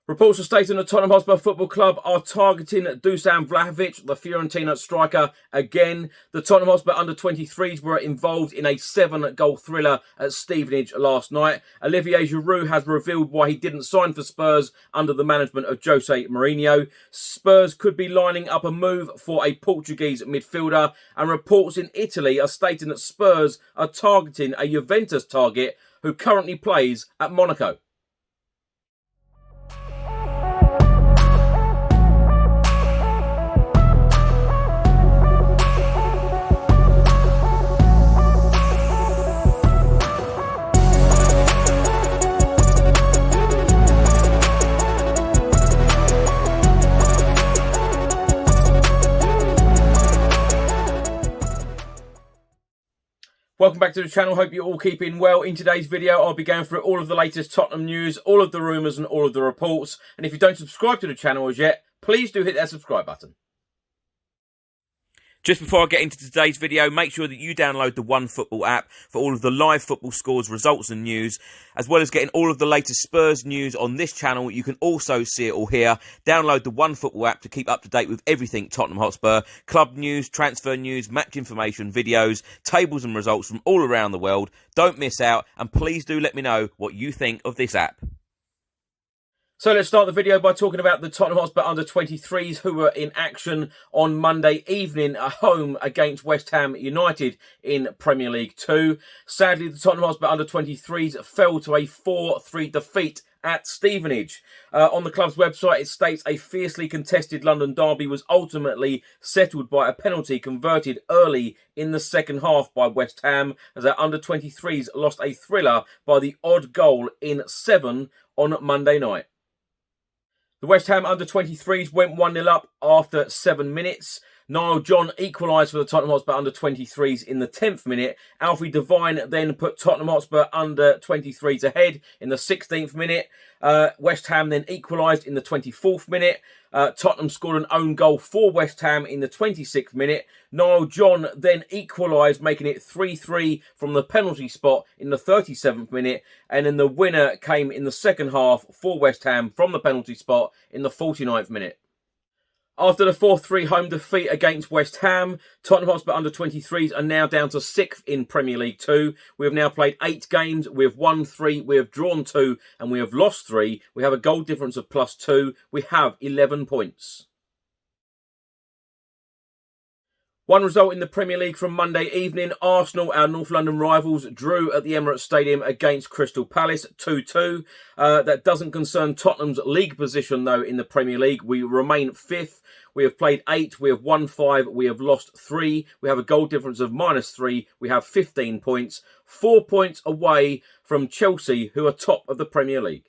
Reports are stating the Tottenham Hotspur Football Club are targeting Dusan Vlahovic, the Fiorentina striker, again. The Tottenham Hotspur under-23s were involved in a 7-goal thriller at Stevenage last night. Olivier Giroud has revealed why he didn't sign for Spurs under the management of Jose Mourinho. Spurs could be lining up a move for a Portuguese midfielder, and reports in Italy are stating that Spurs are targeting a Juventus target who currently plays at Monaco. Welcome back to the channel. Hope you're all keeping well. In today's video, I'll be going through all of the latest Tottenham news, all of the rumours and all of the reports. And if you don't subscribe to the channel as yet, please do hit that subscribe button. Just before I get into today's video, make sure that you download the OneFootball app for all of the live football scores, results and news, as well as getting all of the latest Spurs news on this channel. You can also see it all here. Download the OneFootball app to keep up to date with everything Tottenham Hotspur, club news, transfer news, match information, videos, tables and results from all around the world. Don't miss out, and please do let me know what you think of this app. So let's start the video by talking about the Tottenham Hotspur under-23s who were in action on Monday evening at home against West Ham United in Premier League 2. Sadly, the Tottenham Hotspur under-23s fell to a 4-3 defeat at Stevenage. On the club's website, it states a fiercely contested London derby was ultimately settled by a penalty converted early in the second half by West Ham, as our under-23s lost a thriller by the odd goal in 7 on Monday night. The West Ham under-23s went 1-0 up after 7 minutes. Niall John equalised for the Tottenham Hotspur under-23s in the 10th minute. Alfie Devine then put Tottenham Hotspur under-23s ahead in the 16th minute. West Ham then equalised in the 24th minute. Tottenham scored an own goal for West Ham in the 26th minute. Niall John then equalised, making it 3-3 from the penalty spot in the 37th minute. And then the winner came in the second half for West Ham from the penalty spot in the 49th minute. After the 4-3 home defeat against West Ham, Tottenham Hotspur under-23s are now down to 6th in Premier League 2. We have now played 8 games. We have won 3, we have drawn 2, and we have lost 3. We have a goal difference of +2. We have 11 points. One result in the Premier League from Monday evening. Arsenal, our North London rivals, drew at the Emirates Stadium against Crystal Palace 2-2. That doesn't concern Tottenham's league position, though, in the Premier League. We remain 5th. We have played 8. We have won 5. We have lost 3. We have a goal difference of -3. We have 15 points. 4 points away from Chelsea, who are top of the Premier League.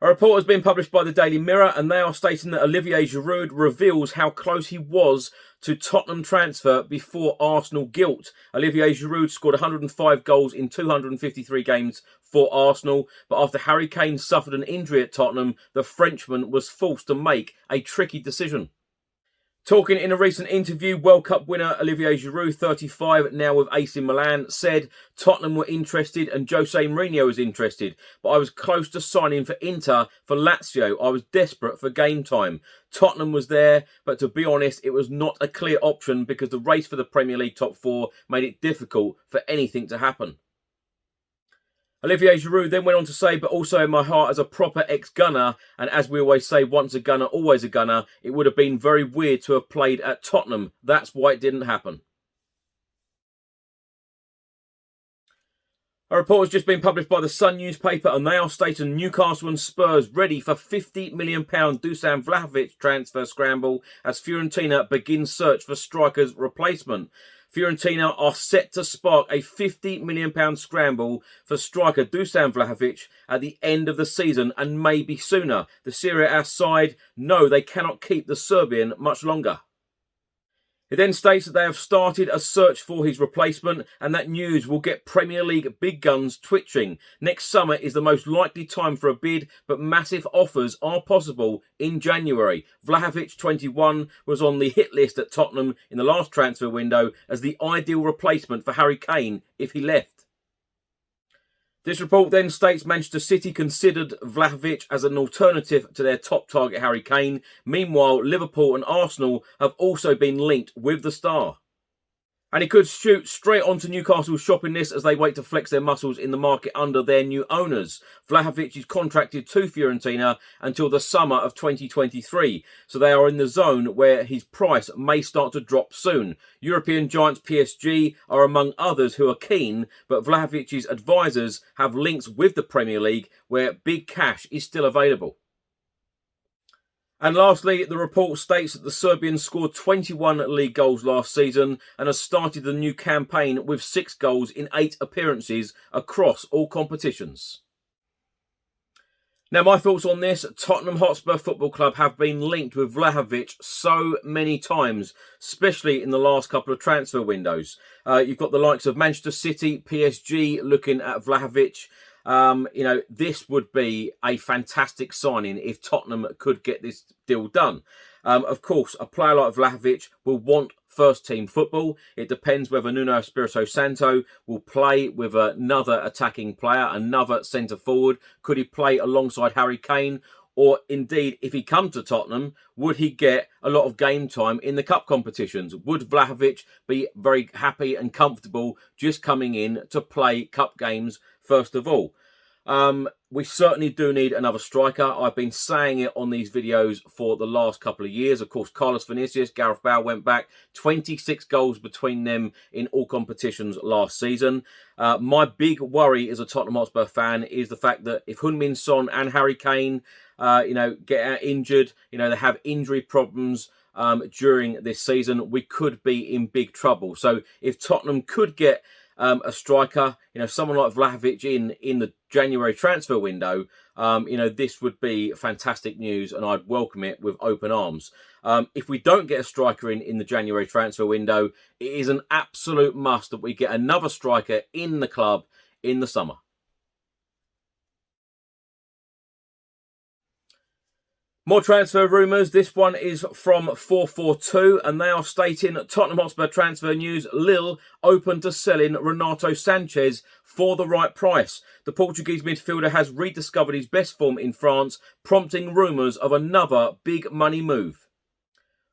A report has been published by the Daily Mirror, and they are stating that Olivier Giroud reveals how close he was to Tottenham transfer before Arsenal guilt. Olivier Giroud scored 105 goals in 253 games for Arsenal, but after Harry Kane suffered an injury at Tottenham, the Frenchman was forced to make a tricky decision. Talking in a recent interview, World Cup winner Olivier Giroud, 35, now with AC Milan, said Tottenham were interested and Jose Mourinho was interested, but I was close to signing for Inter, for Lazio. I was desperate for game time. Tottenham was there, but to be honest, it was not a clear option because the race for the Premier League top 4 made it difficult for anything to happen. Olivier Giroud then went on to say, but also in my heart as a proper ex-Gunner, and as we always say, once a Gunner, always a Gunner, it would have been very weird to have played at Tottenham. That's why it didn't happen. A report has just been published by the Sun newspaper, and they are stating Newcastle and Spurs ready for £50 million Dusan Vlahovic transfer scramble as Fiorentina begins search for striker's replacement. Fiorentina are set to spark a £50 million scramble for striker Dusan Vlahovic at the end of the season and maybe sooner. The Serie A side know they cannot keep the Serbian much longer. It then states that they have started a search for his replacement, and that news will get Premier League big guns twitching. Next summer is the most likely time for a bid, but massive offers are possible in January. Vlahovic, 21, was on the hit list at Tottenham in the last transfer window as the ideal replacement for Harry Kane if he left. This report then states Manchester City considered Vlahovic as an alternative to their top target Harry Kane. Meanwhile, Liverpool and Arsenal have also been linked with the star. And he could shoot straight onto Newcastle's shopping list as they wait to flex their muscles in the market under their new owners. Vlahovic is contracted to Fiorentina until the summer of 2023, so they are in the zone where his price may start to drop soon. European giants PSG are among others who are keen, but Vlahovic's advisors have links with the Premier League where big cash is still available. And lastly, the report states that the Serbian scored 21 league goals last season and has started the new campaign with 6 goals in 8 appearances across all competitions. Now, my thoughts on this: Tottenham Hotspur Football Club have been linked with Vlahovic so many times, especially in the last couple of transfer windows. You've got the likes of Manchester City, PSG looking at Vlahovic. This would be a fantastic signing if Tottenham could get this deal done. Of course, a player like Vlahovic will want first-team football. It depends whether Nuno Espirito Santo will play with another attacking player, another centre-forward. Could he play alongside Harry Kane? Or indeed, if he comes to Tottenham, would he get a lot of game time in the cup competitions? Would Vlahovic be very happy and comfortable just coming in to play cup games first of all? We certainly do need another striker. I've been saying it on these videos for the last couple of years. Of course, Carlos Vinicius, Gareth Bale went back. 26 goals between them in all competitions last season. My big worry as a Tottenham Hotspur fan is the fact that if Heung-min Son and Harry Kane get out injured, they have injury problems during this season, we could be in big trouble. So if Tottenham could get a striker, someone like Vlahovic in the January transfer window, this would be fantastic news and I'd welcome it with open arms. If we don't get a striker in the January transfer window, it is an absolute must that we get another striker in the club in the summer. More transfer rumours. This one is from 442 and they are stating Tottenham Hotspur transfer news: Lille open to selling Renato Sanches for the right price. The Portuguese midfielder has rediscovered his best form in France, prompting rumours of another big money move.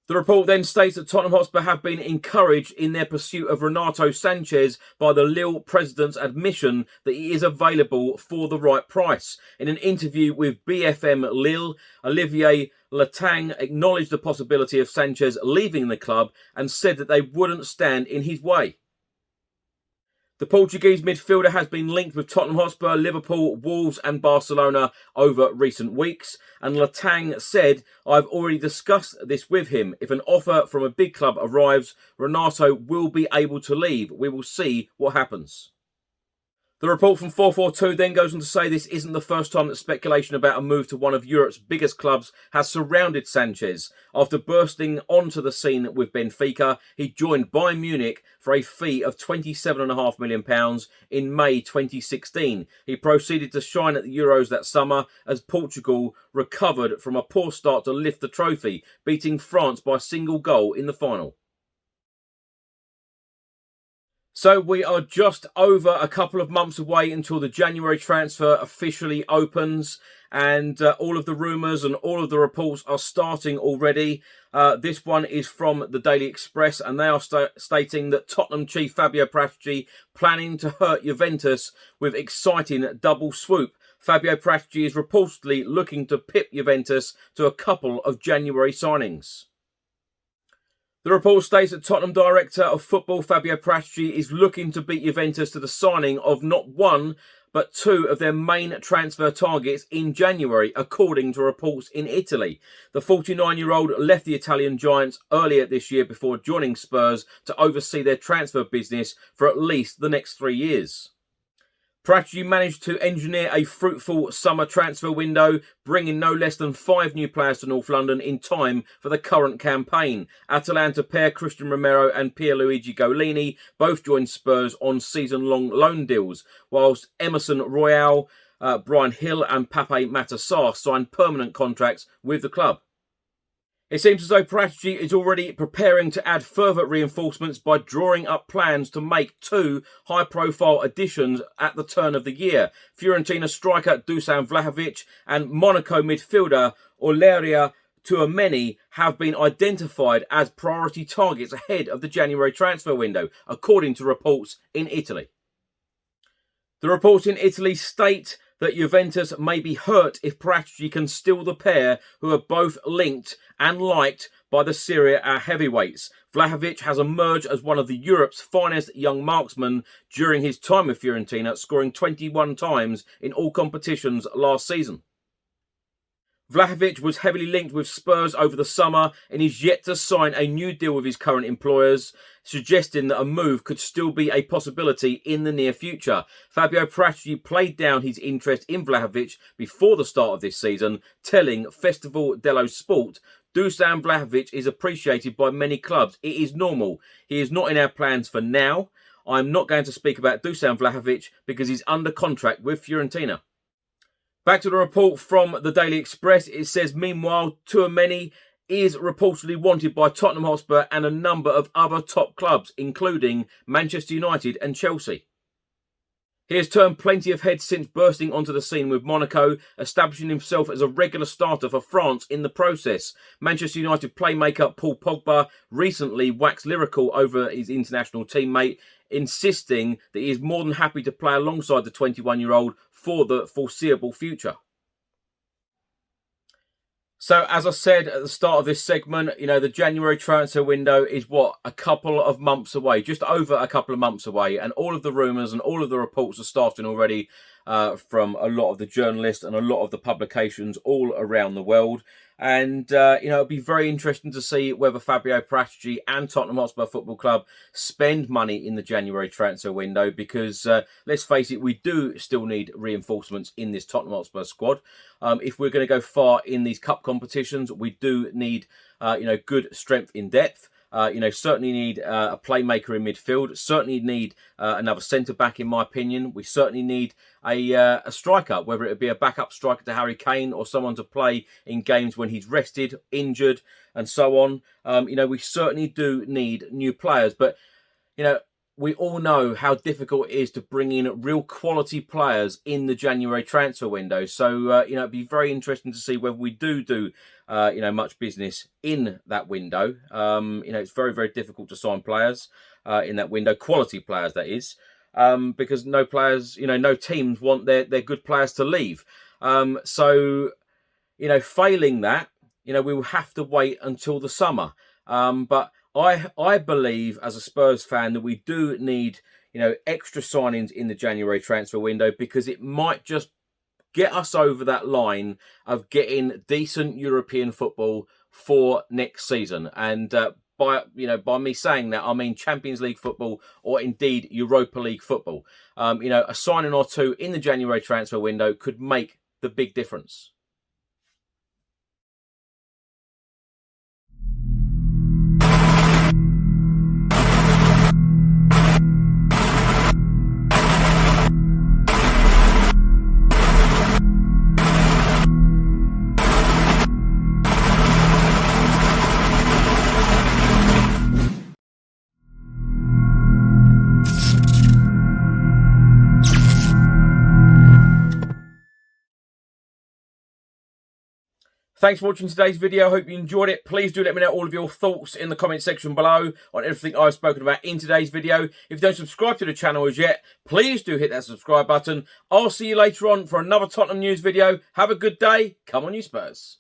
The report then states that Tottenham Hotspur have been encouraged in their pursuit of Renato Sanches by the Lille president's admission that he is available for the right price. In an interview with BFM Lille, Olivier Giroud acknowledged the possibility of Sanches leaving the club and said that they wouldn't stand in his way. The Portuguese midfielder has been linked with Tottenham Hotspur, Liverpool, Wolves and Barcelona over recent weeks. And Letang said, "I've already discussed this with him. If an offer from a big club arrives, Renato will be able to leave. We will see what happens." The report from 442 then goes on to say this isn't the first time that speculation about a move to one of Europe's biggest clubs has surrounded Sanches. After bursting onto the scene with Benfica, he joined Bayern Munich for a fee of £27.5 million in May 2016. He proceeded to shine at the Euros that summer as Portugal recovered from a poor start to lift the trophy, beating France by a single goal in the final. So we are just over a couple of months away until the January transfer officially opens, and all of the rumours and all of the reports are starting already. This one is from the Daily Express, and they are stating that Tottenham chief Fabio Paratici planning to hurt Juventus with exciting double swoop. Fabio Paratici is reportedly looking to pip Juventus to a couple of January signings. The report states that Tottenham Director of Football Fabio Paratici is looking to beat Juventus to the signing of not one, but two of their main transfer targets in January, according to reports in Italy. The 49-year-old left the Italian giants earlier this year before joining Spurs to oversee their transfer business for at least the next 3 years. Paratici managed to engineer a fruitful summer transfer window, bringing no less than 5 new players to North London in time for the current campaign. Atalanta pair Christian Romero and Pierluigi Golini both joined Spurs on season-long loan deals, whilst Emerson Royal, Brian Hill and Pape Matar Sarr signed permanent contracts with the club. It seems as though Paratici is already preparing to add further reinforcements by drawing up plans to make 2 high-profile additions at the turn of the year. Fiorentina striker Dusan Vlahovic and Monaco midfielder Aurelien Tchouameni have been identified as priority targets ahead of the January transfer window, according to reports in Italy. The reports in Italy state that Juventus may be hurt if Paratici can steal the pair, who are both linked and liked by the Serie A heavyweights. Vlahovic has emerged as one of Europe's finest young marksmen during his time with Fiorentina, scoring 21 times in all competitions last season. Vlahovic was heavily linked with Spurs over the summer and is yet to sign a new deal with his current employers, suggesting that a move could still be a possibility in the near future. Fabio Paratici played down his interest in Vlahovic before the start of this season, telling Festival dello Sport, "Dusan Vlahovic is appreciated by many clubs. It is normal. He is not in our plans for now. I'm not going to speak about Dusan Vlahovic because he's under contract with Fiorentina." Back to the report from the Daily Express. It says, meanwhile, Tchouameni is reportedly wanted by Tottenham Hotspur and a number of other top clubs, including Manchester United and Chelsea. He has turned plenty of heads since bursting onto the scene with Monaco, establishing himself as a regular starter for France in the process. Manchester United playmaker Paul Pogba recently waxed lyrical over his international teammate, insisting that he is more than happy to play alongside the 21-year-old for the foreseeable future. So, as I said at the start of this segment, the January transfer window is a couple of months away, just over a couple of months away. And all of the rumours and all of the reports are starting already from a lot of the journalists and a lot of the publications all around the world. And, it'll be very interesting to see whether Fabio Paratici and Tottenham Hotspur Football Club spend money in the January transfer window because, let's face it, we do still need reinforcements in this Tottenham Hotspur squad. If we're going to go far in these cup competitions, we do need, good strength in depth. Certainly need a playmaker in midfield. Certainly need another centre-back, in my opinion. We certainly need a striker, whether it be a backup striker to Harry Kane or someone to play in games when he's rested, injured, and so on. We certainly do need new players. But, we all know how difficult it is to bring in real quality players in the January transfer window. So, it'd be very interesting to see whether we do much business in that window. It's very, very difficult to sign players in that window, quality players, that is, because no players, no teams want their good players to leave. So, failing that, we will have to wait until the summer. But I believe, as a Spurs fan, that we do need, extra signings in the January transfer window because it might just get us over that line of getting decent European football for next season. And by me saying that, I mean Champions League football or indeed Europa League football. A signing or two in the January transfer window could make the big difference. Thanks for watching today's video. I hope you enjoyed it. Please do let me know all of your thoughts in the comment section below on everything I've spoken about in today's video. If you don't subscribe to the channel as yet, please do hit that subscribe button. I'll see you later on for another Tottenham news video. Have a good day. Come on, you Spurs.